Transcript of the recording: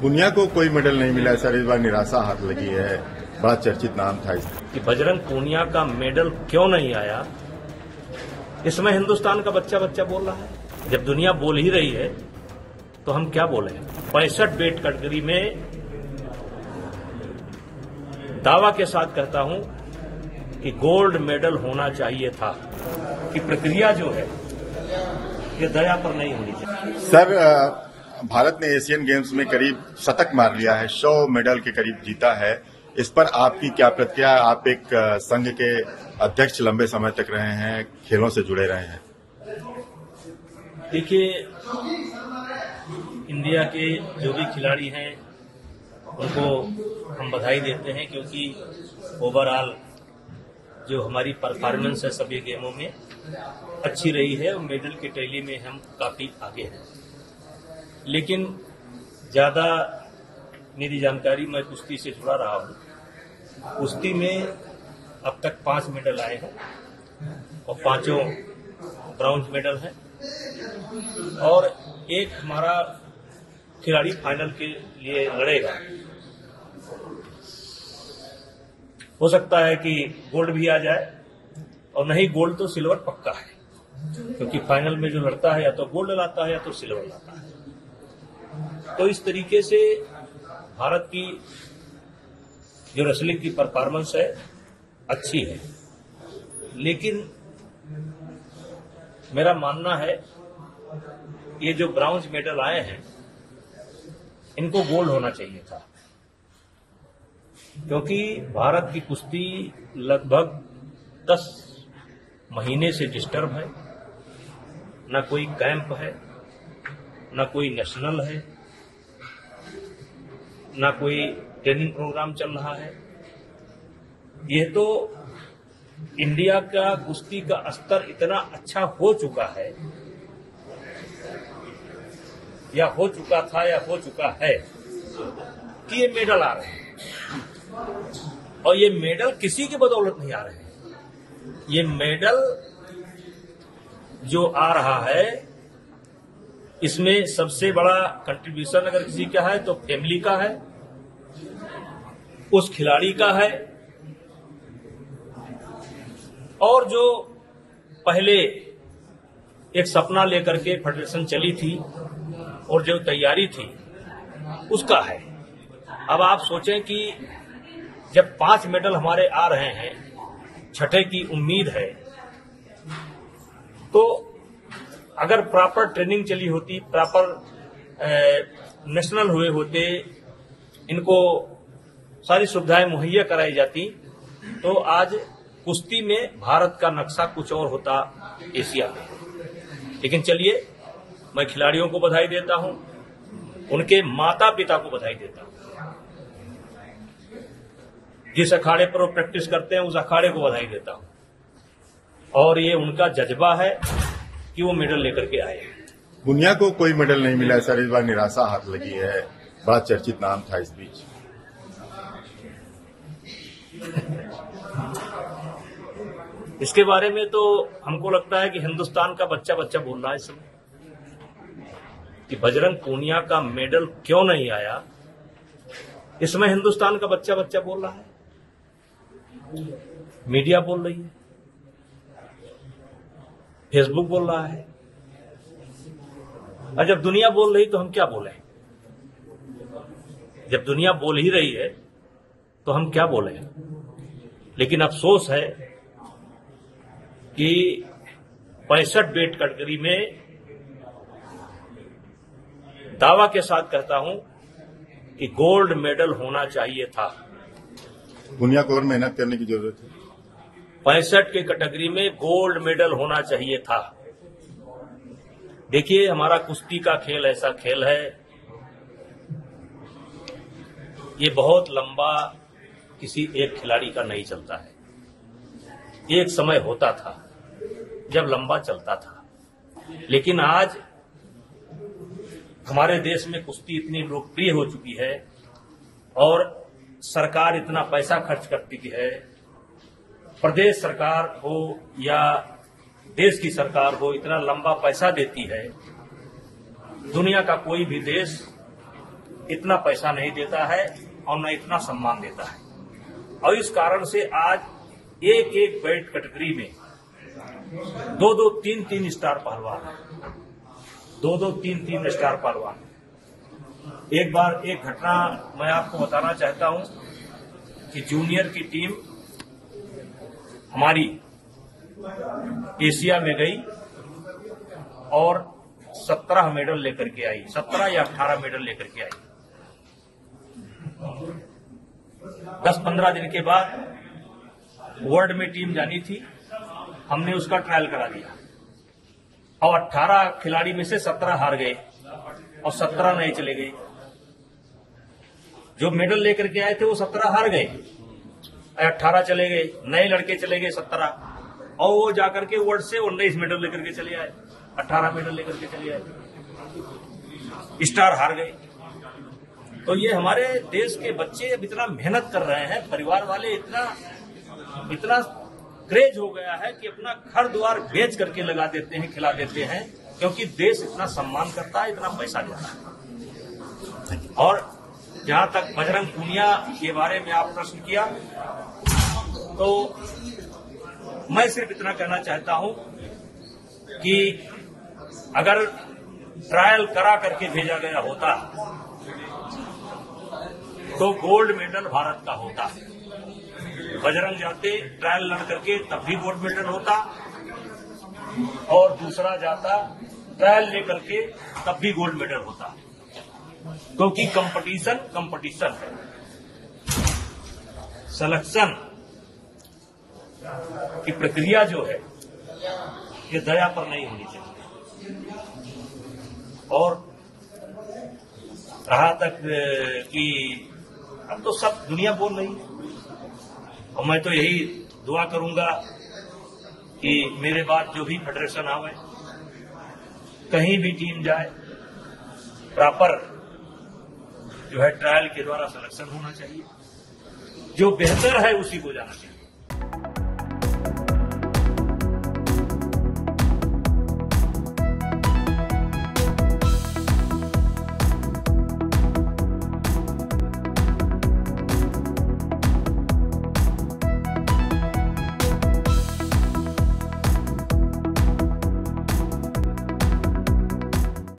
पुनिया को कोई मेडल नहीं मिला सर, इस बार निराशा हाथ लगी है। बड़ा चर्चित नाम था इसका कि बजरंग पूनिया का मेडल क्यों नहीं आया, इसमें हिंदुस्तान का बच्चा बच्चा बोल रहा है। जब दुनिया बोल ही रही है तो हम क्या बोले। 65 वेट कैटेगरी में दावा के साथ कहता हूं कि गोल्ड मेडल होना चाहिए था। कि प्रक्रिया जो है ये दया पर नहीं होनी चाहिए। सर, भारत ने एशियन गेम्स में करीब शतक मार लिया है, 100 मेडल के करीब जीता है। इस पर आपकी क्या प्रतिक्रिया? आप एक संघ के अध्यक्ष लंबे समय तक रहे हैं, खेलों से जुड़े रहे हैं। देखिए, इंडिया के जो भी खिलाड़ी हैं उनको हम बधाई देते हैं, क्योंकि ओवरऑल जो हमारी परफॉर्मेंस है सभी गेमों में अच्छी रही है और मेडल की टैली में हम काफी आगे हैं। लेकिन ज्यादा मेरी जानकारी, मैं कुश्ती से जुड़ा रहा हूं। कुश्ती में अब तक 5 मेडल आए हैं और 5 ब्रॉन्ज मेडल हैं और एक हमारा खिलाड़ी फाइनल के लिए लड़ेगा। हो सकता है कि गोल्ड भी आ जाए, और नहीं गोल्ड तो सिल्वर पक्का है, क्योंकि फाइनल में जो लड़ता है या तो गोल्ड लाता है या तो सिल्वर लाता है। तो इस तरीके से भारत की जो रेसलिंग की परफॉर्मेंस है अच्छी है। लेकिन मेरा मानना है ये जो ब्रॉन्ज मेडल आए हैं इनको गोल्ड होना चाहिए था, क्योंकि भारत की कुश्ती लगभग 10 महीने से डिस्टर्ब है। न कोई कैंप है, न कोई नेशनल है, न कोई ट्रेनिंग प्रोग्राम चल रहा है। यह तो इंडिया का कुश्ती का स्तर इतना अच्छा हो चुका है, या हो चुका था या हो चुका है, कि ये मेडल आ रहे हैं। और ये मेडल किसी की बदौलत नहीं आ रहे हैं। ये मेडल जो आ रहा है इसमें सबसे बड़ा कंट्रीब्यूशन अगर किसी का है तो फैमिली का है, उस खिलाड़ी का है, और जो पहले एक सपना लेकर के फेडरेशन चली थी और जो तैयारी थी उसका है। अब आप सोचें कि जब 5 मेडल हमारे आ रहे हैं, छठे की उम्मीद है, तो अगर प्रॉपर ट्रेनिंग चली होती, प्रॉपर नेशनल हुए होते, इनको सारी सुविधाएं मुहैया कराई जाती, तो आज कुश्ती में भारत का नक्शा कुछ और होता एशिया में। लेकिन चलिए, मैं खिलाड़ियों को बधाई देता हूं, उनके माता पिता को बधाई देता हूं। जिस अखाड़े पर वो प्रैक्टिस करते हैं उस अखाड़े को बधाई देता हूं, और ये उनका जज्बा है कि वो मेडल लेकर के आए हैं। पुनिया को कोई मेडल नहीं मिला सर, इस बार निराशा हाथ लगी है। बड़ा चर्चित नाम था इस बीच। इसके बारे में तो हमको लगता है कि हिंदुस्तान का बच्चा बच्चा बोल रहा है इस समय कि बजरंग पूनिया का मेडल क्यों नहीं आया। इसमें हिंदुस्तान का बच्चा बच्चा बोल रहा है, मीडिया बोल रही है, फेसबुक बोल रहा है। और जब दुनिया बोल रही तो हम क्या बोले। जब दुनिया बोल ही रही है तो हम क्या बोले। लेकिन अफसोस है कि 65 वेट कैटेगरी में दावा के साथ कहता हूं कि गोल्ड मेडल होना चाहिए था। पुनिया को और मेहनत करने की जरूरत है। 65 के कैटेगरी में गोल्ड मेडल होना चाहिए था। देखिए, हमारा कुश्ती का खेल ऐसा खेल है, ये बहुत लंबा किसी एक खिलाड़ी का नहीं चलता है। एक समय होता था जब लंबा चलता था, लेकिन आज हमारे देश में कुश्ती इतनी लोकप्रिय हो चुकी है और सरकार इतना पैसा खर्च करती है, प्रदेश सरकार हो या देश की सरकार हो, इतना लंबा पैसा देती है। दुनिया का कोई भी देश इतना पैसा नहीं देता है और न इतना सम्मान देता है। और इस कारण से आज एक एक वेट कैटेगरी में 2-2, 3-3 स्टार पहलवान, 2-2, 3-3 स्टार पहलवान। एक बार एक घटना मैं आपको बताना चाहता हूं कि जूनियर की टीम हमारी एशिया में गई और 17 मेडल लेकर के आई, 17 या 18 मेडल लेकर के आई। 10-15 दिन के बाद वर्ल्ड में टीम जानी थी, हमने उसका ट्रायल करा दिया और 18 खिलाड़ी में से 17 हार गए और 17 नहीं चले गए। जो मेडल लेकर के आए थे वो 17 हार गए, 18 चले गए, नए लड़के चले गए 17, और वो जाकर के वर्ल्ड से 19 मेडल लेकर के चले आए, 18 मेडल लेकर के चले आए, स्टार हार गए। तो ये हमारे देश के बच्चे अब इतना मेहनत कर रहे हैं, परिवार वाले इतना क्रेज हो गया है कि अपना घर द्वार बेच करके लगा देते हैं, खिला देते हैं, क्योंकि देश इतना सम्मान करता है, इतना पैसा देता है। और जहां तक बजरंग पूनिया के बारे में आप प्रश्न किया, तो मैं सिर्फ इतना कहना चाहता हूं कि अगर ट्रायल करा करके भेजा गया होता तो गोल्ड मेडल भारत का होता। बजरंग जाते ट्रायल लड़ करके तब भी गोल्ड मेडल होता, और दूसरा जाता ट्रायल लेकर के तब भी गोल्ड मेडल होता, क्योंकि कंपटीशन है। सिलेक्शन की प्रक्रिया जो है ये दया पर नहीं होनी चाहिए। और रहा तक कि अब तो सब दुनिया बोल रही है, और मैं तो यही दुआ करूंगा कि मेरे बाद जो भी फेडरेशन आवे, कहीं भी टीम जाए, प्रॉपर जो है ट्रायल के द्वारा सिलेक्शन होना चाहिए, जो बेहतर है उसी को जाना चाहिए।